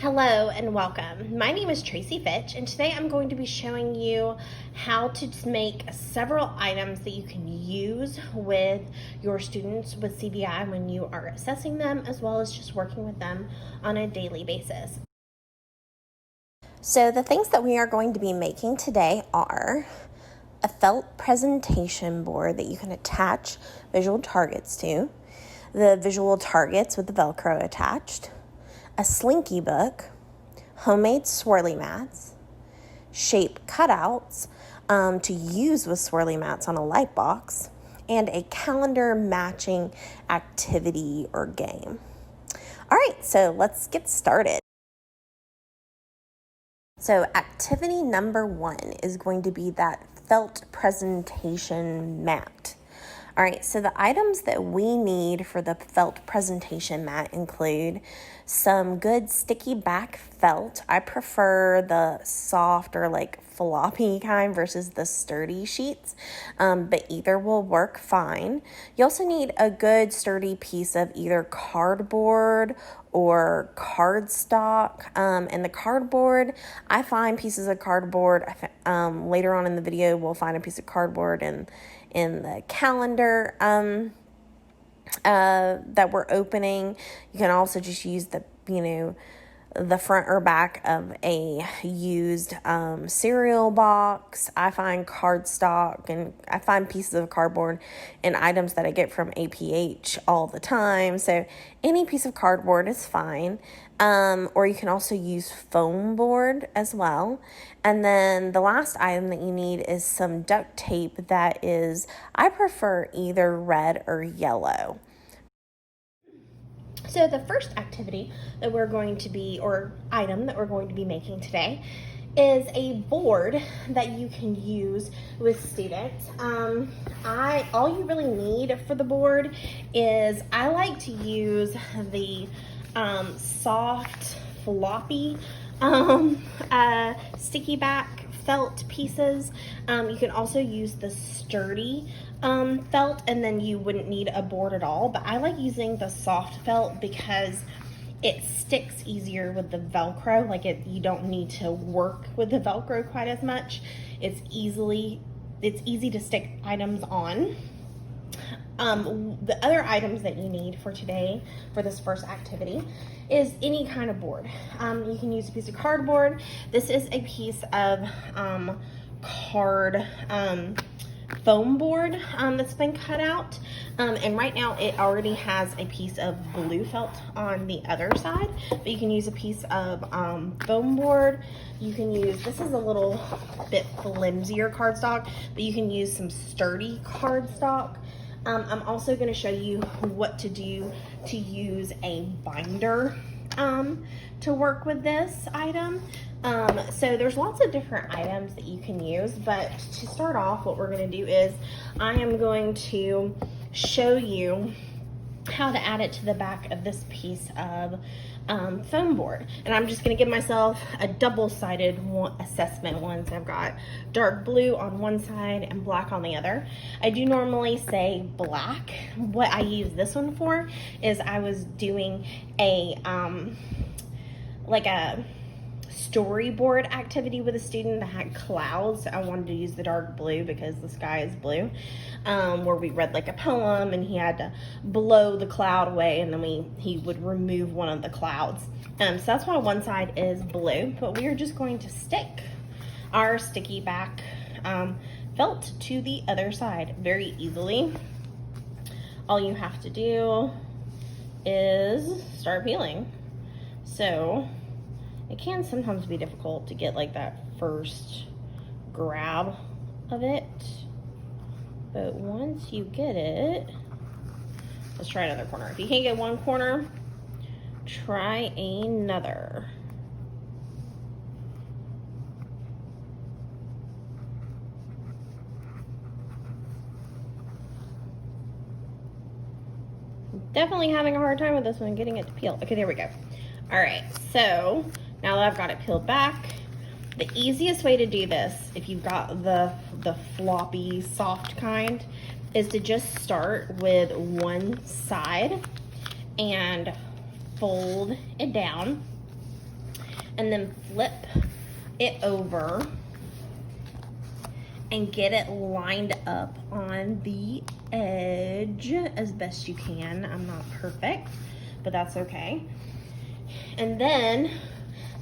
Hello and welcome. My name is Tracy Fitch, and today I'm going to be showing you how to make several items that you can use with your students with CVI when you are assessing them, as well as just working with them on a daily basis. So the things that we are going to be making today are a felt presentation board that you can attach visual targets to, the visual targets with the Velcro attached, a slinky book, homemade swirly mats, shape cutouts to use with swirly mats on a light box, and a calendar matching activity or game. All right, so let's get started. So activity number 1 is going to be that felt presentation mat. All right, so the items that we need for the felt presentation mat include some good sticky back felt. I prefer the soft or like floppy kind versus the sturdy sheets, but either will work fine. You also need a good sturdy piece of either cardboard or cardstock. And the cardboard, I find pieces of cardboard, later on in the video we'll find a piece of cardboard in the calendar that we're opening. You can also just use the front or back of a used cereal box. I find cardstock and I find pieces of cardboard in items that I get from APH all the time. So any piece of cardboard is fine. Or you can also use foam board as well. And then the last item that you need is some duct tape that is, I prefer either red or yellow. So the first activity that we're going to be, or item that we're going to be making today, is a board that you can use with students. All you really need for the board is, I like to use the soft floppy sticky back felt pieces. You can also use the sturdy felt, and then you wouldn't need a board at all, but I like using the soft felt because it sticks easier with the Velcro. You don't need to work with the Velcro quite as much. It's easy to stick items on. The other items that you need for today, for this first activity, is any kind of board. You can use a piece of cardboard. This is a piece of foam board that's been cut out, and right now it already has a piece of blue felt on the other side, but you can use a piece of foam board. You can use, this is a little bit flimsier cardstock, but you can use some sturdy cardstock. I'm also going to show you what to do to use a binder to work with this item. So there's lots of different items that you can use, but to start off, what we're going to do is I am going to show you how to add it to the back of this piece of foam board. And I'm just going to give myself a double-sided assessment once I've got dark blue on one side and black on the other. I do normally say black. What I use this one for is I was doing a like a storyboard activity with a student that had clouds. I wanted to use the dark blue because the sky is blue, where we read like a poem and he had to blow the cloud away, and then he would remove one of the clouds. So that's why one side is blue, but we are just going to stick our sticky back felt to the other side very easily. All you have to do is start peeling. So it can sometimes be difficult to get like that first grab of it, but once you get it, let's try another corner. If you can't get one corner, try another. Definitely having a hard time with this one, getting it to peel. Okay, there we go. All right, so now that I've got it peeled back, the easiest way to do this, if you've got the floppy, soft kind, is to just start with one side and fold it down and then flip it over and get it lined up on the edge as best you can. I'm not perfect, but that's okay. And then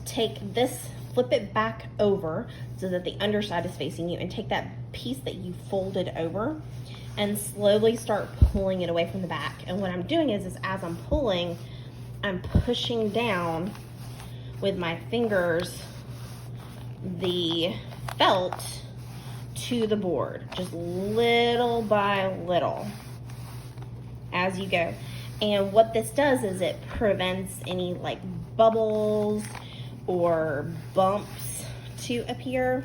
take this, flip it back over so that the underside is facing you, and take that piece that you folded over and slowly start pulling it away from the back. And what I'm doing is as I'm pulling, I'm pushing down with my fingers the felt to the board, just little by little as you go. And what this does is it prevents any like bubbles or bumps to appear.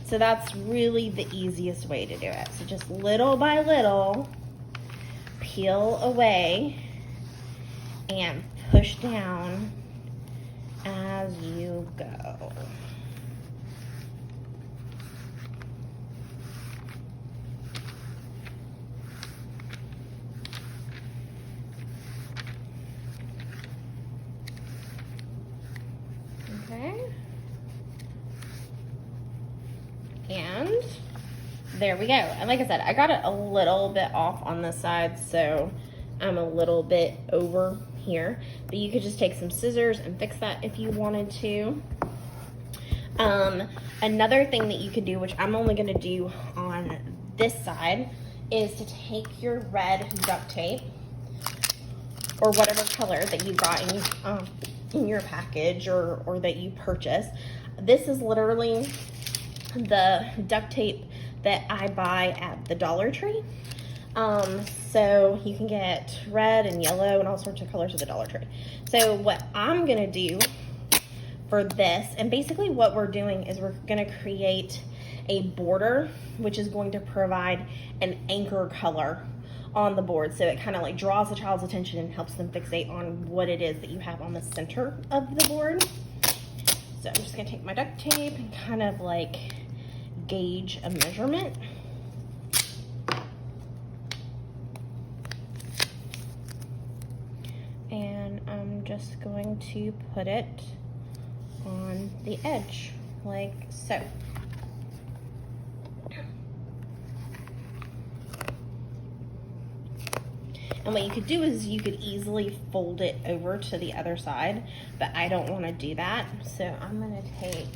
So that's really the easiest way to do it. So just little by little, peel away and push down as you go. Okay. And there we go. And like I said, I got it a little bit off on this side, so I'm a little bit over here. But you could just take some scissors and fix that if you wanted to. Another thing that you could do, which I'm only gonna do on this side, is to take your red duct tape or whatever color that you got in your package or that you purchased. This is literally the duct tape that I buy at the Dollar Tree. So you can get red and yellow and all sorts of colors at the Dollar Tree. So what I'm gonna do for this, and basically what we're doing is we're gonna create a border, which is going to provide an anchor color on the board. So it kind of like draws the child's attention and helps them fixate on what it is that you have on the center of the board. So I'm just gonna take my duct tape and kind of like gauge a measurement. And I'm just going to put it on the edge like so. And what you could do is you could easily fold it over to the other side, but I don't want to do that. So I'm going to take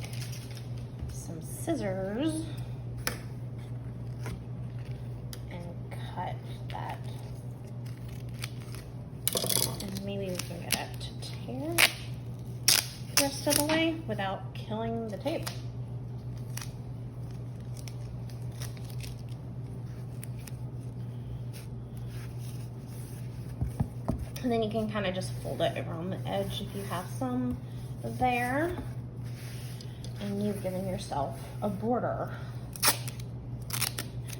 some scissors and cut that. And maybe we can get it to tear the rest of the way without killing the tape. And then you can kind of just fold it over on the edge if you have some there. And you've given yourself a border.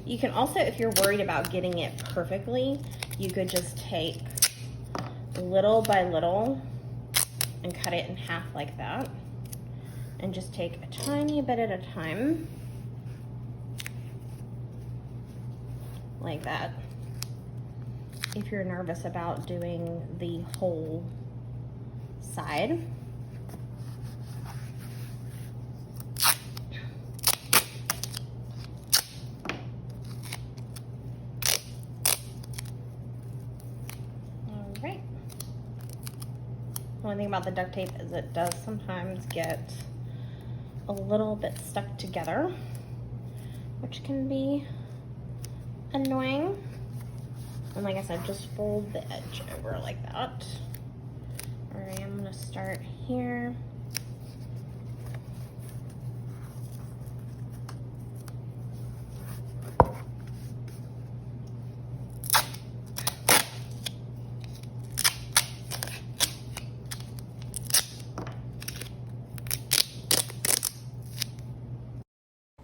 You can also, if you're worried about getting it perfectly, you could just take little by little and cut it in half like that. And just take a tiny bit at a time. Like that. If you're nervous about doing the whole side. All right. One thing about the duct tape is it does sometimes get a little bit stuck together, which can be annoying. And like I said, just fold the edge over like that. All right, I'm gonna start here.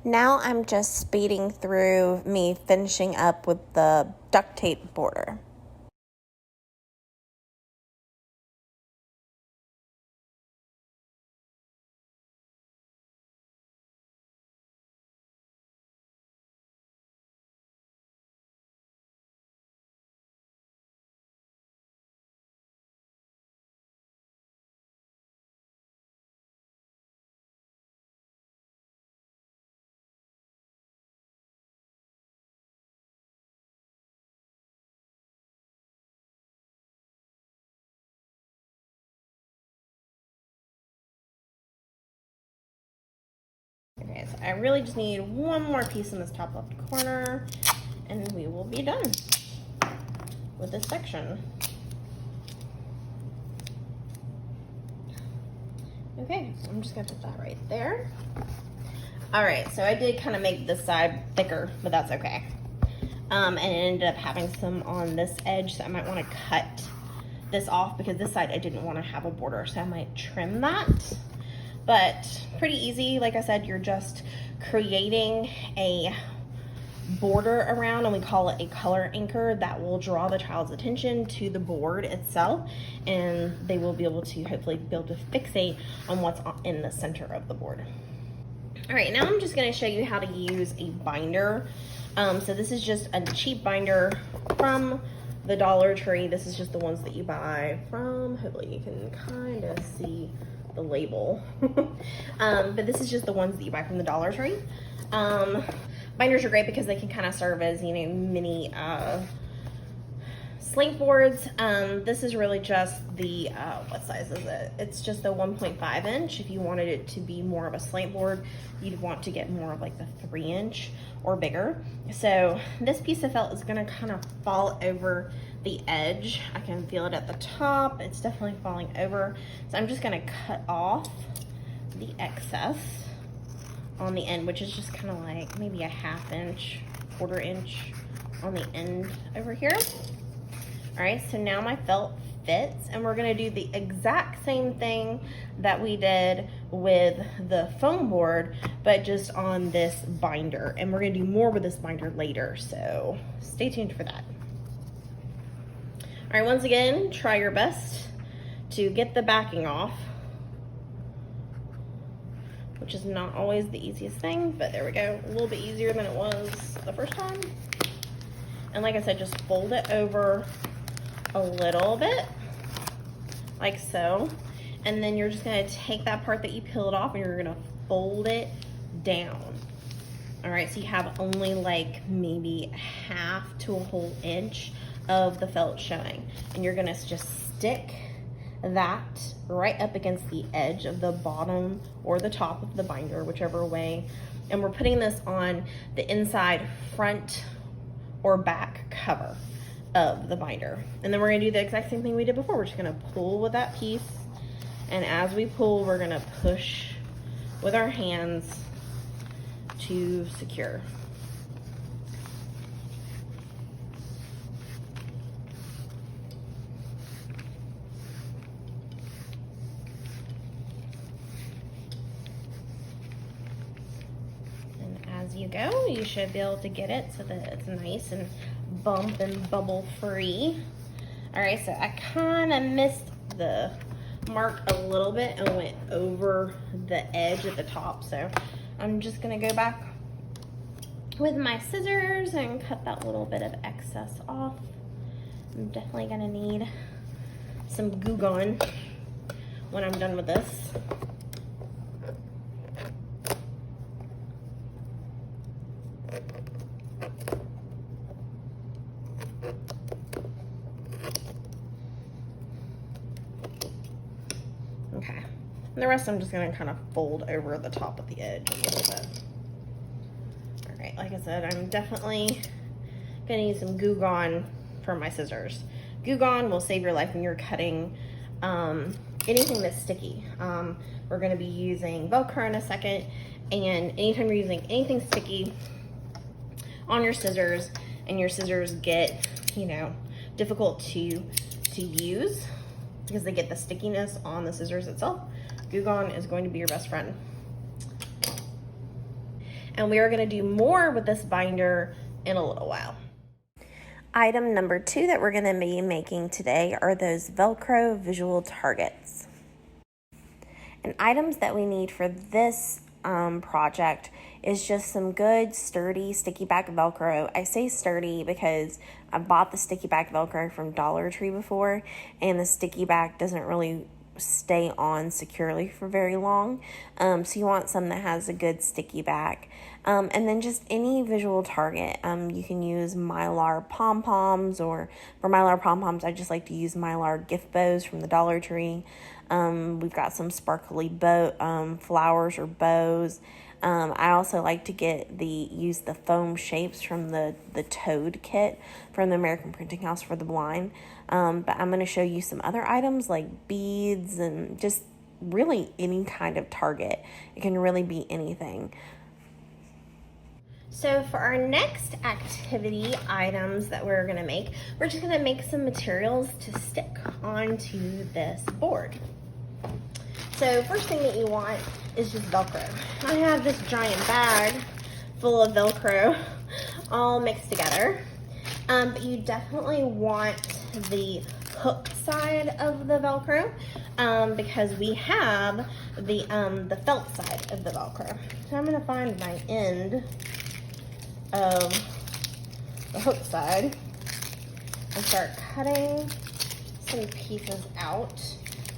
Now I'm just speeding through me finishing up with the duct tape border. I really just need one more piece in this top left corner, and we will be done with this section. Okay, so I'm just gonna put that right there. All right, so I did kind of make this side thicker, but that's okay. And it ended up having some on this edge, so I might want to cut this off because this side I didn't want to have a border, so I might trim that. But pretty easy. Like I said, you're just creating a border around, and we call it a color anchor that will draw the child's attention to the board itself, and they will be able to hopefully be able to fixate on what's in the center of the board. All right, now I'm just going to show you how to use a binder. So this is just a cheap binder from the Dollar Tree. This is just the ones that you buy from, hopefully you can kind of see the label. But this is just the ones that you buy from the Dollar Tree. Binders are great because they can kind of serve as, you know, mini slate boards. This is really just the, what size is it? It's just the 1.5 inch. If you wanted it to be more of a slate board, you'd want to get more of like the 3 inch or bigger. So this piece of felt is gonna kind of fall over the edge. I can feel it at the top. It's definitely falling over. So I'm just gonna cut off the excess on the end, which is just kind of like maybe a 1/2 inch, 1/4 inch on the end over here. All right, so now my felt fits, and we're gonna do the exact same thing that we did with the foam board, but just on this binder. And we're gonna do more with this binder later, so stay tuned for that. All right, once again, try your best to get the backing off, which is not always the easiest thing, but there we go. A little bit easier than it was the first time. And like I said, just fold it over a little bit, like so. And then you're just gonna take that part that you peeled off and you're gonna fold it down. All right, so you have only like maybe 1/2 to a whole inch of the felt showing. And you're gonna just stick that right up against the edge of the bottom or the top of the binder, whichever way. And we're putting this on the inside front or back cover of the binder. And then we're gonna do the exact same thing we did before. We're just gonna pull with that piece, and as we pull, we're gonna push with our hands to secure. And as you go, you should be able to get it so that it's nice and bump and bubble free. All right, so I kind of missed the mark a little bit and went over the edge at the top, so I'm just gonna go back with my scissors and cut that little bit of excess off. I'm definitely gonna need some Goo Gone when I'm done with this. Okay, and the rest I'm just gonna kind of fold over the top of the edge a little bit. All right, like I said, I'm definitely gonna use some Goo Gone for my scissors. Goo Gone will save your life when you're cutting anything that's sticky. We're gonna be using Velcro in a second, and anytime you're using anything sticky on your scissors and your scissors get, you know, difficult to use because they get the stickiness on the scissors itself, Goo Gone is going to be your best friend. And we are gonna do more with this binder in a little while. Item number 2 that we're gonna be making today are those Velcro visual targets. And items that we need for this project is just some good sturdy sticky back Velcro. I say sturdy because I bought the sticky back Velcro from Dollar Tree before, and the sticky back doesn't really stay on securely for very long. So you want some that has a good sticky back. And then just any visual target. You can use Mylar pom-poms, or for Mylar pom-poms, I just like to use Mylar gift bows from the Dollar Tree. We've got some sparkly flowers or bows. I also like to use the foam shapes from the Toad kit from the American Printing House for the Blind. But I'm going to show you some other items like beads and just really any kind of target. It can really be anything. So for our next activity items that we're going to make, we're just going to make some materials to stick onto this board. So first thing that you want is just Velcro. I have this giant bag full of Velcro all mixed together. But you definitely want the hook side of the Velcro because we have the felt side of the Velcro. So I'm going to find my end of the hook side and start cutting some pieces out.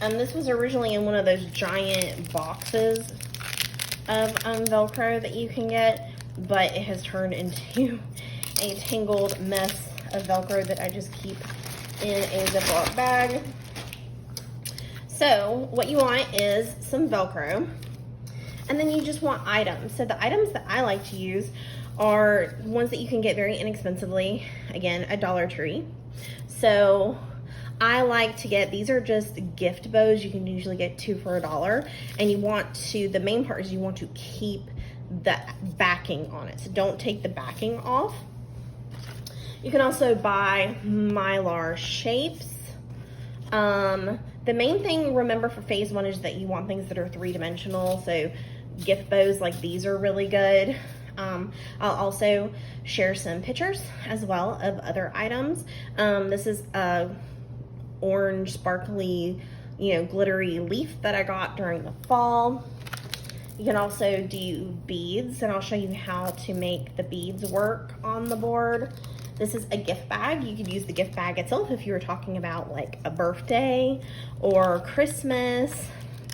This was originally in one of those giant boxes of Velcro that you can get, but it has turned into a tangled mess of Velcro that I just keep in a Ziploc bag. So what you want is some Velcro, and then you just want items. So the items that I like to use are ones that you can get very inexpensively, again, at Dollar Tree. So I like to get, these are just gift bows. You can usually get 2 for $1. And you want to, the main part is you want to keep the backing on it. So don't take the backing off. You can also buy Mylar shapes. The main thing, remember, for phase 1 is that you want things that are 3-dimensional. So gift bows like these are really good. I'll also share some pictures as well of other items. This is a orange sparkly, glittery leaf that I got during the fall. You can also do beads, and I'll show you how to make the beads work on the board. This is a gift bag. You could use the gift bag itself if you were talking about like a birthday or Christmas.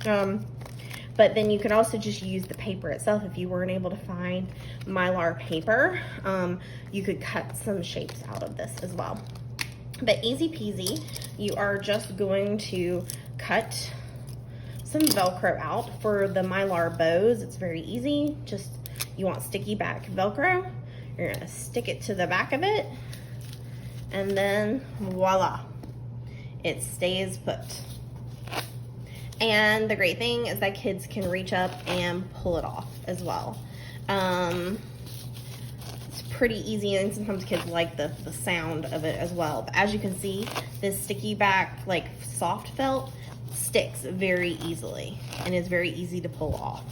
But then you could also just use the paper itself. If you weren't able to find Mylar paper, you could cut some shapes out of this as well. But easy peasy, you are just going to cut some Velcro out. For the Mylar bows, it's very easy. Just, you want sticky back Velcro. You're gonna stick it to the back of it, and then voila, it stays put. And the great thing is that kids can reach up and pull it off as well. It's pretty easy, and sometimes kids like the sound of it as well. But as you can see, this sticky back, like soft felt, sticks very easily and is very easy to pull off.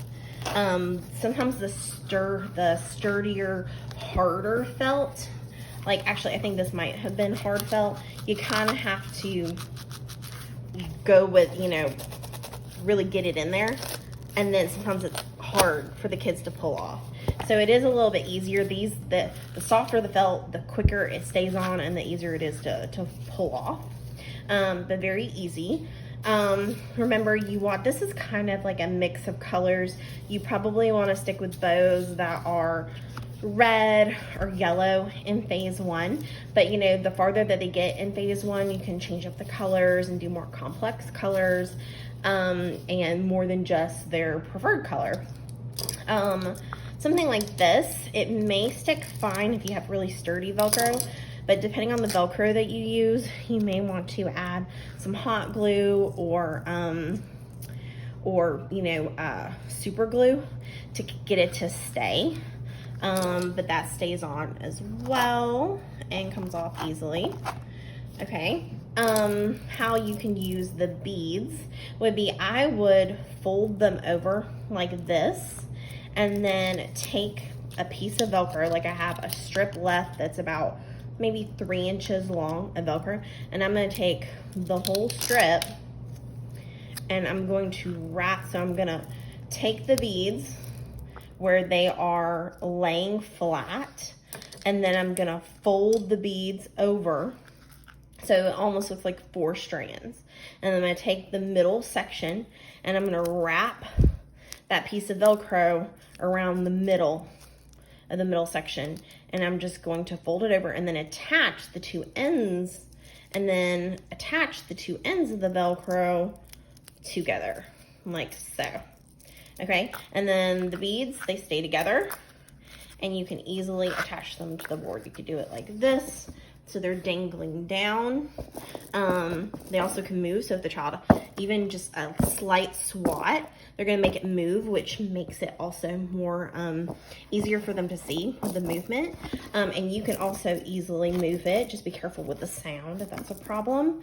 Sometimes the sturdier, harder felt, like actually I think this might have been hard felt, you kind of have to go with, really get it in there, and then sometimes it's hard for the kids to pull off. So it is a little bit easier. The softer the felt, the quicker it stays on and the easier it is to pull off. But very easy. Remember, this is kind of like a mix of colors. You probably want to stick with bows that are red or yellow in phase 1, but the farther that they get in phase 1, you can change up the colors and do more complex colors, and more than just their preferred color. Something like this, it may stick fine if you have really sturdy Velcro, but depending on the Velcro that you use, you may want to add some hot glue or super glue to get it to stay. But that stays on as well and comes off easily. Okay. How you can use the beads would be, I would fold them over like this, and then take a piece of Velcro, like I have a strip left that's about maybe 3 inches long of Velcro, and I'm going to take the whole strip and I'm going to wrap. So I'm going to take the beads where they are laying flat, and then I'm going to fold the beads over so it almost looks like 4 strands, and I'm going to take the middle section and I'm going to wrap that piece of Velcro around the middle of the middle section, and I'm just going to fold it over and then attach the two ends, and then attach the two ends of the Velcro together, like so. Okay, and then the beads, they stay together, and you can easily attach them to the board. You could do it like this, so they're dangling down. They also can move, so if the child, even just a slight swat, they're gonna make it move, which makes it also more easier for them to see the movement. And you can also easily move it. Just be careful with the sound if that's a problem.